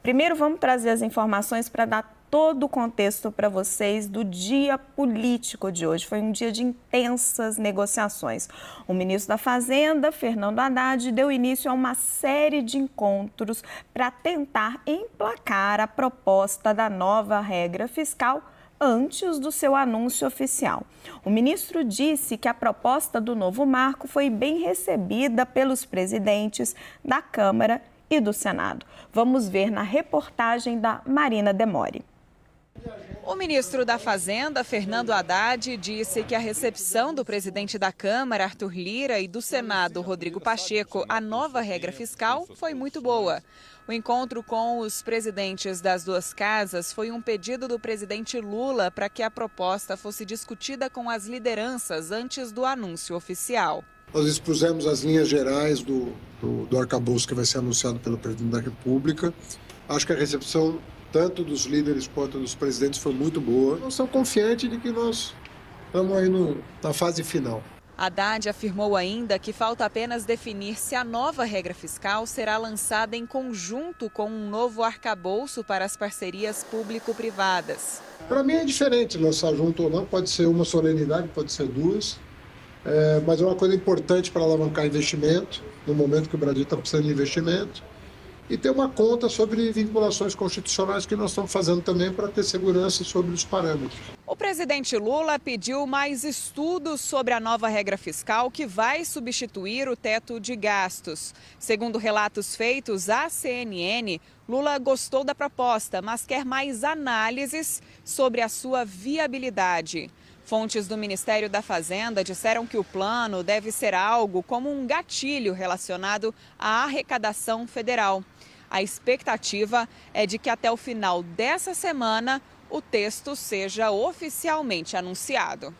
Primeiro, vamos trazer as informações para dar todo o contexto para vocês do dia político de hoje. Foi um dia de intensas negociações. O ministro da Fazenda, Fernando Haddad, deu início a uma série de encontros para tentar emplacar a proposta da nova regra fiscal antes do seu anúncio oficial. O ministro disse que a proposta do novo marco foi bem recebida pelos presidentes da Câmara e do Senado. Vamos ver na reportagem da Marina Demore. O ministro da Fazenda, Fernando Haddad, disse que a recepção do presidente da Câmara, Arthur Lira, e do Senado, Rodrigo Pacheco, à nova regra fiscal foi muito boa. O encontro com os presidentes das duas casas foi um pedido do presidente Lula para que a proposta fosse discutida com as lideranças antes do anúncio oficial. Nós expusemos as linhas gerais do arcabouço que vai ser anunciado pelo presidente da República. Acho que a recepção tanto dos líderes quanto dos presidentes foi muito boa. Nós estamos confiantes de que nós estamos aí na fase final. Haddad afirmou ainda que falta apenas definir se a nova regra fiscal será lançada em conjunto com um novo arcabouço para as parcerias público-privadas. Para mim é diferente lançar junto ou não, pode ser uma solenidade, pode ser duas, mas é uma coisa importante para alavancar investimento, no momento que o Brasil está precisando de investimento. E ter uma conta sobre vinculações constitucionais que nós estamos fazendo também para ter segurança sobre os parâmetros. O presidente Lula pediu mais estudos sobre a nova regra fiscal que vai substituir o teto de gastos. Segundo relatos feitos à CNN, Lula gostou da proposta, mas quer mais análises sobre a sua viabilidade. Fontes do Ministério da Fazenda disseram que o plano deve ser algo como um gatilho relacionado à arrecadação federal. A expectativa é de que até o final dessa semana o texto seja oficialmente anunciado.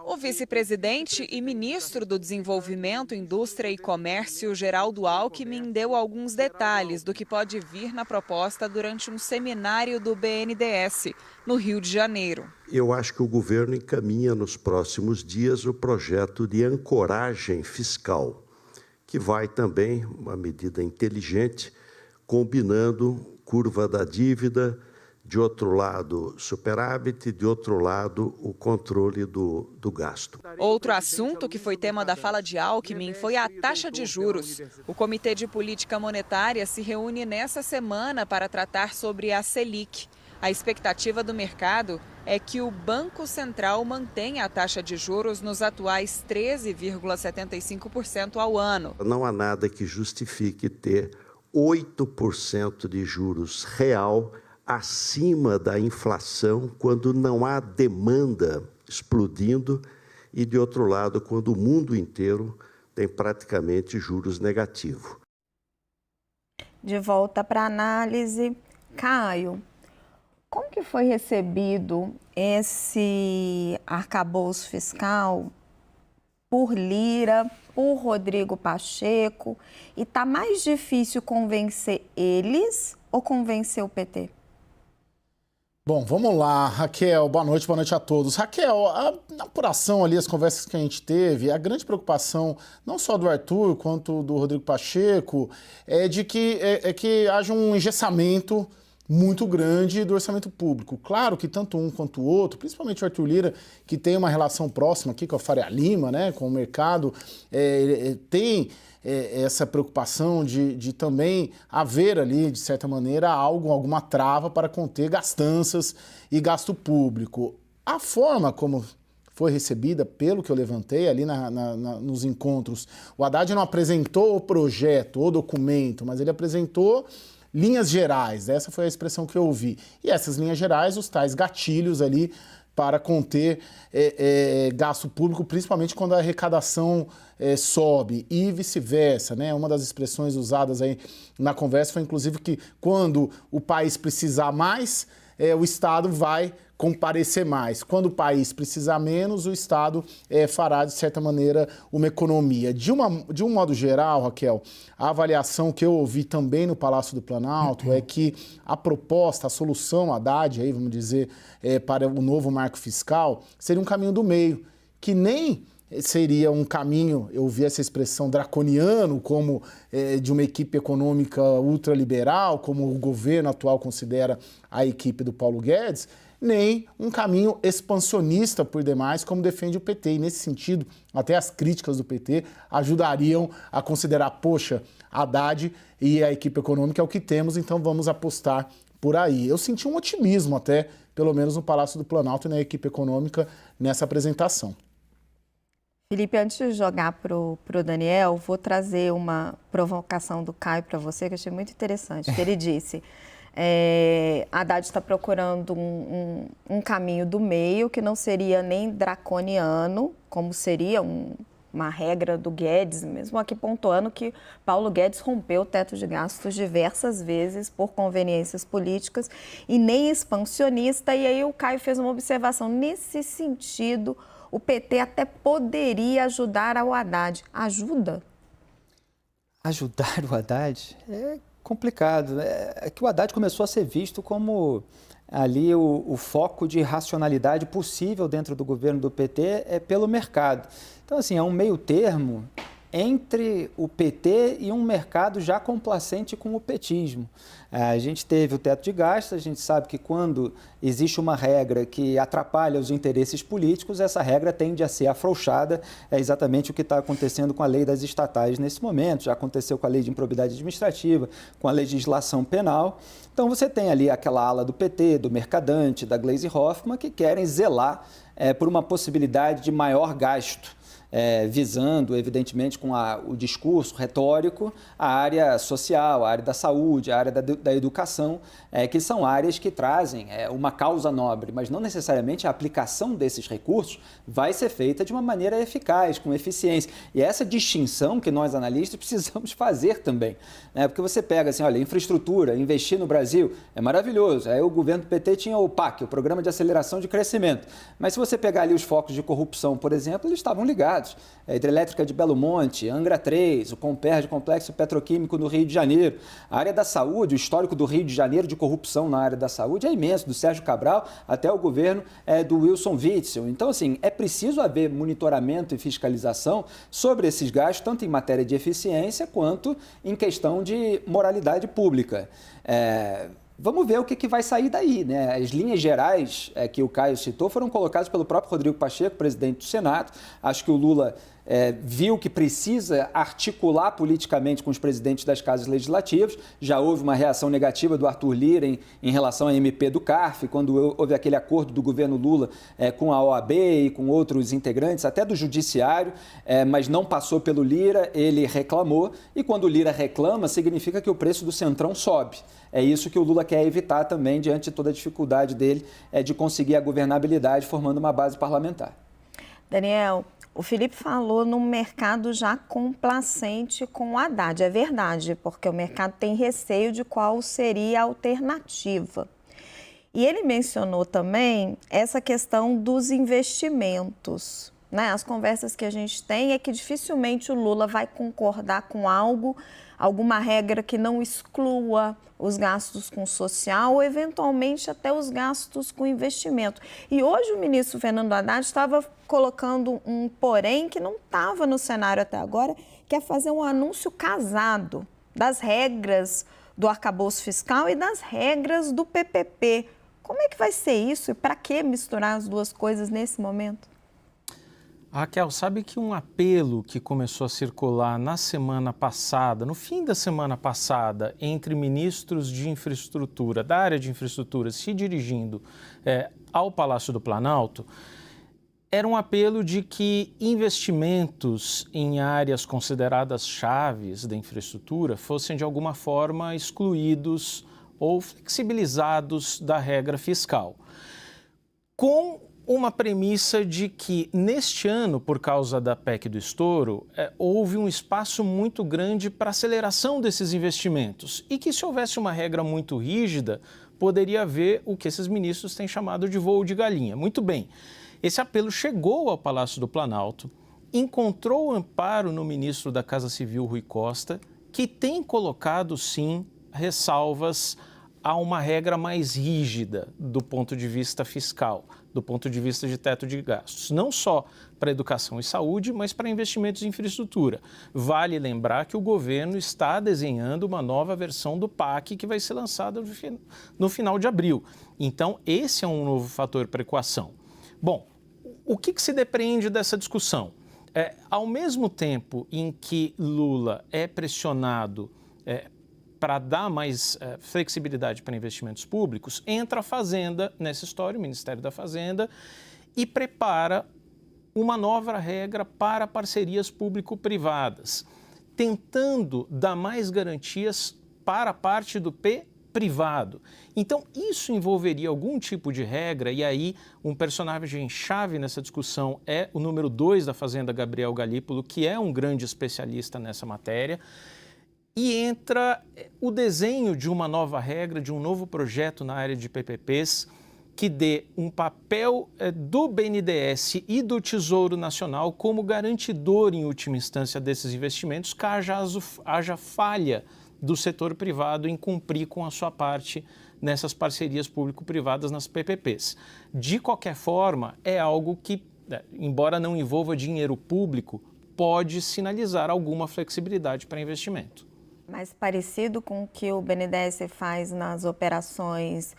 O vice-presidente e ministro do Desenvolvimento, Indústria e Comércio, Geraldo Alckmin, deu alguns detalhes do que pode vir na proposta durante um seminário do BNDES, no Rio de Janeiro. Eu acho que o governo encaminha nos próximos dias o projeto de ancoragem fiscal, que vai também, uma medida inteligente, combinando curva da dívida, de outro lado superávit, de outro lado o controle do gasto. Outro assunto que foi tema da fala de Alckmin foi a taxa de juros. O Comitê de Política Monetária se reúne nessa semana para tratar sobre a Selic. A expectativa do mercado é que o Banco Central mantenha a taxa de juros nos atuais 13,75% ao ano. Não há nada que justifique ter 8% de juros real acima da inflação quando não há demanda explodindo e, de outro lado, quando o mundo inteiro tem praticamente juros negativos. De volta para a análise, Caio, como que foi recebido esse arcabouço fiscal por Lira, por Rodrigo Pacheco, e está mais difícil convencer eles ou convencer o PT? Bom, vamos lá, Raquel, boa noite a todos. Raquel, na apuração ali, as conversas que a gente teve, a grande preocupação, não só do Arthur, quanto do Rodrigo Pacheco, é de que haja um engessamento muito grande do orçamento público. Claro que tanto um quanto o outro, principalmente o Arthur Lira, que tem uma relação próxima aqui com a Faria Lima, né, com o mercado, tem essa preocupação de também haver ali, de certa maneira, alguma trava para conter gastanças e gasto público. A forma como foi recebida, pelo que eu levantei ali nos encontros, o Haddad não apresentou o projeto, o documento, mas ele apresentou linhas gerais, essa foi a expressão que eu ouvi. E essas linhas gerais, os tais gatilhos ali para conter gasto público, principalmente quando a arrecadação sobe e vice-versa, né? Uma das expressões usadas aí na conversa foi, inclusive, que quando o país precisar mais, o Estado vai comparecer mais. Quando o país precisar menos, o Estado fará, de certa maneira, uma economia. De um modo geral, Raquel, a avaliação que eu ouvi também no Palácio do Planalto é que a proposta, a solução Haddad, aí, vamos dizer, para o novo marco fiscal, seria um caminho do meio, que nem seria um caminho, eu vi essa expressão draconiano, como de uma equipe econômica ultraliberal, como o governo atual considera a equipe do Paulo Guedes, nem um caminho expansionista por demais, como defende o PT. E nesse sentido, até as críticas do PT ajudariam a considerar, poxa, Haddad e a equipe econômica é o que temos, então vamos apostar por aí. Eu senti um otimismo até, pelo menos no Palácio do Planalto e na equipe econômica nessa apresentação. Felipe, antes de jogar para o Daniel, vou trazer uma provocação do Caio para você, que eu achei muito interessante. Ele disse, Haddad está procurando um caminho do meio, que não seria nem draconiano, como seria uma regra do Guedes, mesmo aqui pontuando que Paulo Guedes rompeu o teto de gastos diversas vezes por conveniências políticas, e nem expansionista. E aí o Caio fez uma observação nesse sentido. O PT até poderia ajudar ao Haddad. Ajuda? Ajudar o Haddad é complicado. É que o Haddad começou a ser visto como ali o foco de racionalidade possível dentro do governo do PT é pelo mercado. Então, assim, é um meio termo entre o PT e um mercado já complacente com o petismo. A gente teve o teto de gastos, a gente sabe que quando existe uma regra que atrapalha os interesses políticos, essa regra tende a ser afrouxada. É exatamente o que está acontecendo com a lei das estatais nesse momento, já aconteceu com a lei de improbidade administrativa, com a legislação penal. Então você tem ali aquela ala do PT, do Mercadante, da Gleisi Hoffmann, que querem zelar por uma possibilidade de maior gasto. Visando, evidentemente, com o discurso retórico, a área social, a área da saúde, a área da educação, que são áreas que trazem uma causa nobre, mas não necessariamente a aplicação desses recursos vai ser feita de uma maneira eficaz, com eficiência. E essa distinção que nós, analistas, precisamos fazer também. Porque você pega assim, olha, infraestrutura, investir no Brasil é maravilhoso. Aí o governo do PT tinha o PAC, o Programa de Aceleração de Crescimento. Mas se você pegar ali os focos de corrupção, por exemplo, eles estavam ligados. A hidrelétrica de Belo Monte, Angra 3, o Comperj, Complexo Petroquímico no Rio de Janeiro. A área da saúde, o histórico do Rio de Janeiro de corrupção na área da saúde é imenso, do Sérgio Cabral até o governo do Wilson Witzel. Então, assim, é preciso haver monitoramento e fiscalização sobre esses gastos, tanto em matéria de eficiência quanto em questão de moralidade pública. Vamos ver o que vai sair daí, né? As linhas gerais que o Caio citou foram colocadas pelo próprio Rodrigo Pacheco, presidente do Senado. Acho que o Lula viu que precisa articular politicamente com os presidentes das casas legislativas. Já houve uma reação negativa do Arthur Lira em relação à MP do CARF, quando houve aquele acordo do governo Lula com a OAB e com outros integrantes, até do Judiciário, mas não passou pelo Lira, ele reclamou. E quando o Lira reclama, significa que o preço do Centrão sobe. É isso que o Lula quer evitar também, diante de toda a dificuldade dele de conseguir a governabilidade formando uma base parlamentar. Daniel, o Felipe falou num mercado já complacente com o Haddad. É verdade, porque o mercado tem receio de qual seria a alternativa. E ele mencionou também essa questão dos investimentos. As conversas que a gente tem é que dificilmente o Lula vai concordar com alguma regra que não exclua os gastos com social ou, eventualmente, até os gastos com investimento. E hoje o ministro Fernando Haddad estava colocando um porém que não estava no cenário até agora, que é fazer um anúncio casado das regras do arcabouço fiscal e das regras do PPP. Como é que vai ser isso e para que misturar as duas coisas nesse momento? Raquel, sabe que um apelo que começou a circular na semana passada, no fim da semana passada, entre ministros de infraestrutura, da área de infraestrutura, se dirigindo ao Palácio do Planalto, era um apelo de que investimentos em áreas consideradas chaves da infraestrutura fossem, de alguma forma, excluídos ou flexibilizados da regra fiscal. Com uma premissa de que, neste ano, por causa da PEC do estouro, houve um espaço muito grande para aceleração desses investimentos e que, se houvesse uma regra muito rígida, poderia haver o que esses ministros têm chamado de voo de galinha. Muito bem, esse apelo chegou ao Palácio do Planalto, encontrou amparo no ministro da Casa Civil, Rui Costa, que tem colocado, sim, ressalvas há uma regra mais rígida do ponto de vista fiscal, do ponto de vista de teto de gastos, não só para educação e saúde, mas para investimentos em infraestrutura. Vale lembrar que o governo está desenhando uma nova versão do PAC que vai ser lançada no final de abril. Então, esse é um novo fator para a equação. Bom, o que se depreende dessa discussão? Ao mesmo tempo em que Lula é pressionado para dar mais flexibilidade para investimentos públicos, entra a Fazenda nessa história, o Ministério da Fazenda, e prepara uma nova regra para parcerias público-privadas, tentando dar mais garantias para a parte do privado. Então, isso envolveria algum tipo de regra, e aí um personagem-chave nessa discussão é o número 2 da Fazenda, Gabriel Galípolo, que é um grande especialista nessa matéria, e entra o desenho de uma nova regra, de um novo projeto na área de PPPs, que dê um papel do BNDES e do Tesouro Nacional como garantidor, em última instância, desses investimentos, caso haja falha do setor privado em cumprir com a sua parte nessas parcerias público-privadas nas PPPs. De qualquer forma, é algo que, embora não envolva dinheiro público, pode sinalizar alguma flexibilidade para investimento. Mais parecido com o que o BNDES faz nas operações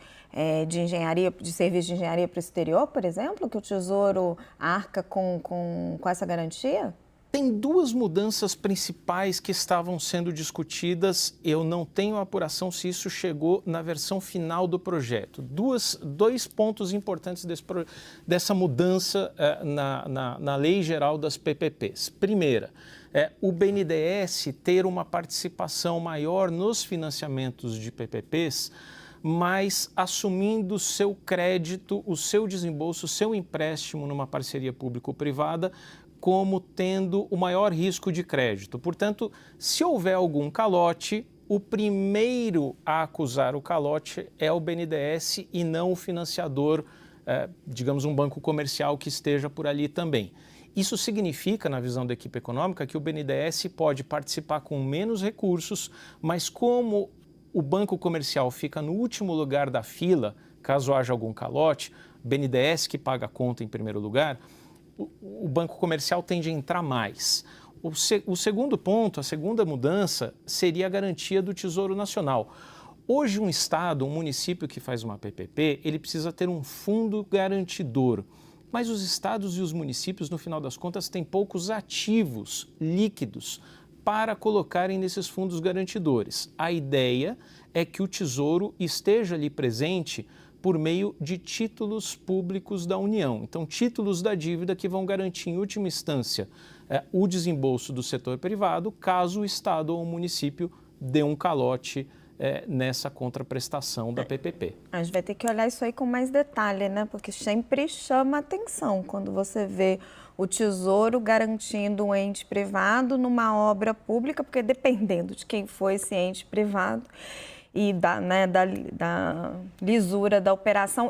de engenharia, de serviço de engenharia para o exterior, por exemplo, que o Tesouro arca com essa garantia? Tem duas mudanças principais que estavam sendo discutidas. Eu não tenho apuração se isso chegou na versão final do projeto. Dois pontos importantes dessa mudança na Lei Geral das PPPs. Primeira, o BNDES ter uma participação maior nos financiamentos de PPPs, mas assumindo o seu crédito, o seu desembolso, o seu empréstimo numa parceria público-privada, como tendo o maior risco de crédito. Portanto, se houver algum calote, o primeiro a acusar o calote é o BNDES e não o financiador, digamos, um banco comercial que esteja por ali também. Isso significa, na visão da equipe econômica, que o BNDES pode participar com menos recursos, mas como o banco comercial fica no último lugar da fila, caso haja algum calote, BNDES que paga a conta em primeiro lugar, o banco comercial tende a entrar mais. O segundo ponto, a segunda mudança, seria a garantia do Tesouro Nacional. Hoje, um estado, um município que faz uma PPP, ele precisa ter um fundo garantidor. Mas os estados e os municípios, no final das contas, têm poucos ativos líquidos para colocarem nesses fundos garantidores. A ideia é que o Tesouro esteja ali presente por meio de títulos públicos da União. Então, títulos da dívida que vão garantir, em última instância, o desembolso do setor privado, caso o Estado ou o município dê um calote nessa contraprestação da PPP. A gente vai ter que olhar isso aí com mais detalhe, né? Porque sempre chama atenção quando você vê o Tesouro garantindo um ente privado numa obra pública, porque dependendo de quem for esse ente privado e da lisura da operação,